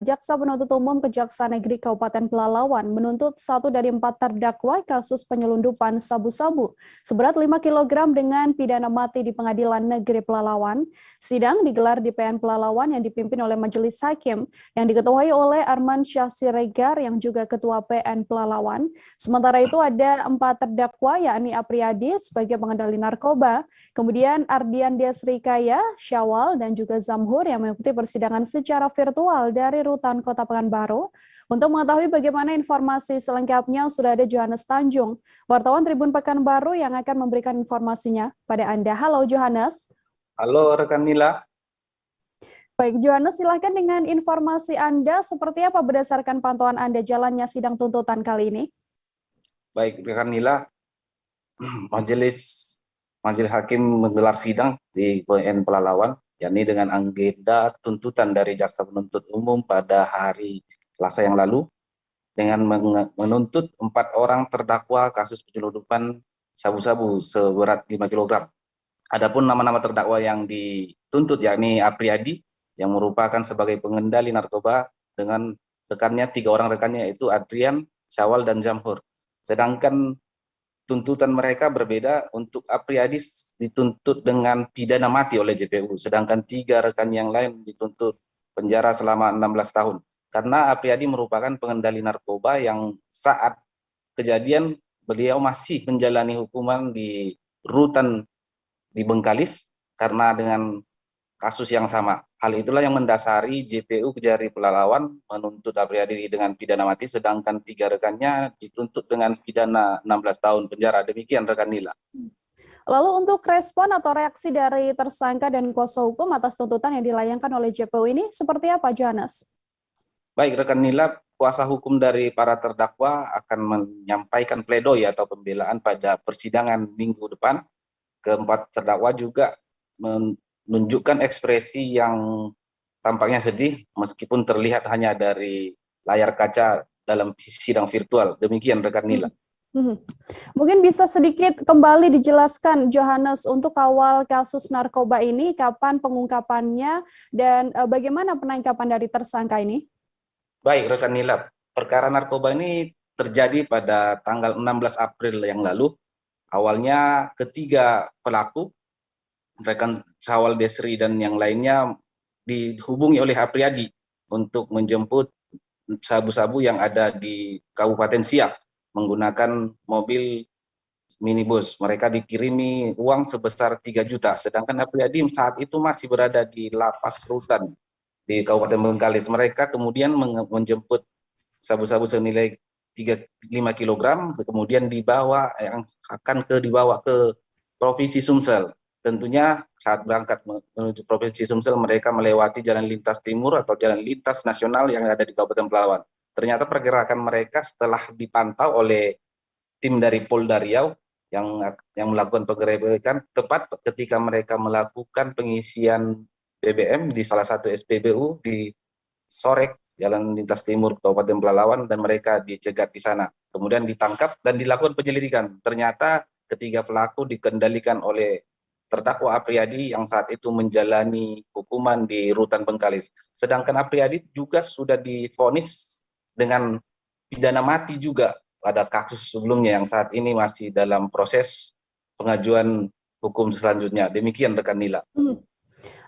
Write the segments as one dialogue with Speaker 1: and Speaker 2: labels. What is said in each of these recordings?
Speaker 1: Jaksa Penuntut Umum Kejaksaan Negeri Kabupaten Pelalawan menuntut 1 dari 4 terdakwa kasus penyelundupan sabu-sabu seberat 5 kg dengan pidana mati di Pengadilan Negeri Pelalawan. Sidang digelar di PN Pelalawan yang dipimpin oleh Majelis Hakim yang diketuai oleh Arman Syah Siregar yang juga Ketua PN Pelalawan. Sementara itu ada 4 terdakwa yakni Apriyadi sebagai pengendali narkoba, kemudian Ardian Desrikaya, Syawal, dan juga Zamhur yang mengikuti persidangan secara virtual dari Rutan Kota Pekanbaru. Untuk mengetahui bagaimana informasi selengkapnya, sudah ada Johannes Tanjung, wartawan Tribun Pekanbaru yang akan memberikan informasinya pada Anda. Halo Johannes.
Speaker 2: Halo rekan Nila.
Speaker 1: Baik Johannes, silahkan dengan informasi Anda, seperti apa berdasarkan pantauan Anda jalannya sidang tuntutan kali ini?
Speaker 2: Baik rekan Nila, Majelis Hakim menggelar sidang di PN Pelalawan, yakni dengan agenda tuntutan dari Jaksa Penuntut Umum pada hari Selasa yang lalu, dengan menuntut 4 orang terdakwa kasus penyelundupan sabu-sabu seberat 5 kg. Adapun nama-nama terdakwa yang dituntut yakni Apriyadi, yang merupakan sebagai pengendali narkoba dengan rekannya, 3 orang rekannya, yaitu Adrian, Syawal, dan Zamhur. Sedangkan tuntutan mereka berbeda. Untuk Apriyadi dituntut dengan pidana mati oleh JPU, sedangkan 3 rekan yang lain dituntut penjara selama 16 tahun. Karena Apriyadi merupakan pengendali narkoba yang saat kejadian beliau masih menjalani hukuman di rutan di Bengkalis karena dengan kasus yang sama. Hal itulah yang mendasari JPU Kejari Pelalawan menuntut Apriyadi dengan pidana mati, sedangkan 3 rekannya dituntut dengan pidana 16 tahun penjara. Demikian rekan Nila.
Speaker 1: Lalu untuk respon atau reaksi dari tersangka dan kuasa hukum atas tuntutan yang dilayangkan oleh JPU ini seperti apa, Johannes?
Speaker 2: Baik rekan Nila, kuasa hukum dari para terdakwa akan menyampaikan pledoi atau pembelaan pada persidangan minggu depan. Keempat terdakwa juga menunjukkan ekspresi yang tampaknya sedih meskipun terlihat hanya dari layar kaca dalam sidang virtual. Demikian rekan Nila.
Speaker 1: Mungkin bisa sedikit kembali dijelaskan, Johannes, untuk awal kasus narkoba ini, kapan pengungkapannya dan bagaimana penangkapan dari tersangka ini?
Speaker 2: Baik rekan Nila, perkara narkoba ini terjadi pada tanggal 16 April yang lalu. Awalnya ketiga pelaku, rekan Syawal, Desri, dan yang lainnya dihubungi oleh Apriyadi untuk menjemput sabu-sabu yang ada di Kabupaten Siak menggunakan mobil minibus. Mereka dikirimi uang sebesar 3 juta, sedangkan Apriyadi saat itu masih berada di lapas rutan di Kabupaten Bengkalis. Mereka kemudian menjemput sabu-sabu senilai 5 kg, kemudian dibawa ke Provinsi Sumsel. Tentunya saat berangkat menuju Provinsi Sumsel, mereka melewati jalan lintas timur atau jalan lintas nasional yang ada di Kabupaten Pelalawan. Ternyata pergerakan mereka setelah dipantau oleh tim dari Polda Riau yang melakukan penggerebekan tepat ketika mereka melakukan pengisian BBM di salah satu SPBU di Sorek, jalan lintas timur Kabupaten Pelalawan, dan mereka dicegat di sana. Kemudian ditangkap dan dilakukan penyelidikan. Ternyata ketiga pelaku dikendalikan oleh terdakwa Apriyadi yang saat itu menjalani hukuman di rutan Bengkalis. Sedangkan Apriyadi juga sudah divonis dengan pidana mati juga pada kasus sebelumnya yang saat ini masih dalam proses pengajuan hukum selanjutnya. Demikian rekan Nila.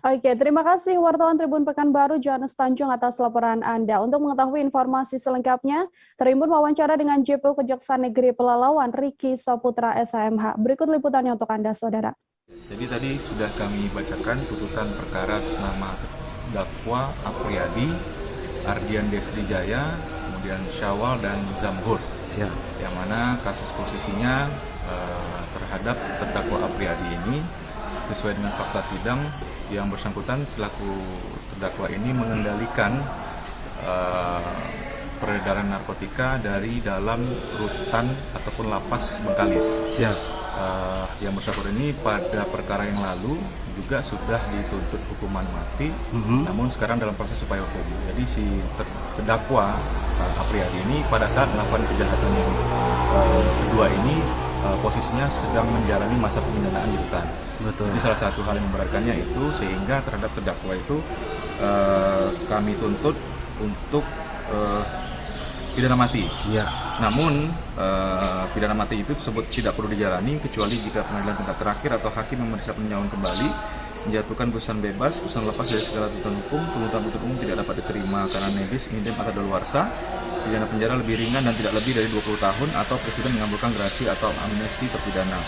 Speaker 1: Oke, terima kasih wartawan Tribun Pekanbaru Johannes Tanjung atas laporan Anda. Untuk mengetahui informasi selengkapnya, terimbun wawancara dengan JPU Kejaksaan Negeri Pelalawan Riki Saputra SHMH. Berikut liputannya untuk Anda, Saudara.
Speaker 3: Jadi tadi sudah kami bacakan tuntutan perkara atas nama dakwa Apriyadi, Ardian Desrijaya, kemudian Syawal, dan Zamhur. Yang mana kasus posisinya terhadap terdakwa Apriyadi ini sesuai dengan fakta sidang, yang bersangkutan selaku terdakwa ini mengendalikan peredaran narkotika dari dalam rutan ataupun lapas Bengkalis. Yang bersangkutan ini pada perkara yang lalu juga sudah dituntut hukuman mati, namun sekarang dalam proses upaya hukum. Jadi si terdakwa Apriyadi ini pada saat melakukan kejahatan yang kedua ini posisinya sedang menjalani masa pemindahan di rutan.
Speaker 4: Betul.
Speaker 3: Jadi salah satu hal yang memberatkannya itu, sehingga terhadap terdakwa itu kami tuntut untuk pidana mati.
Speaker 4: Iya.
Speaker 3: Namun pidana mati itu tersebut tidak perlu dijalani kecuali jika pengadilan tingkat terakhir atau hakim memeriksa peninjauan kembali menjatuhkan putusan bebas, putusan lepas dari segala tuntutan hukum, tuntutan penuntut umum tidak dapat diterima karena negis, idem atau daluarsa, pidana penjara lebih ringan dan tidak lebih dari 20 tahun atau presiden mengabulkan gerasi atau amnesti terpidana.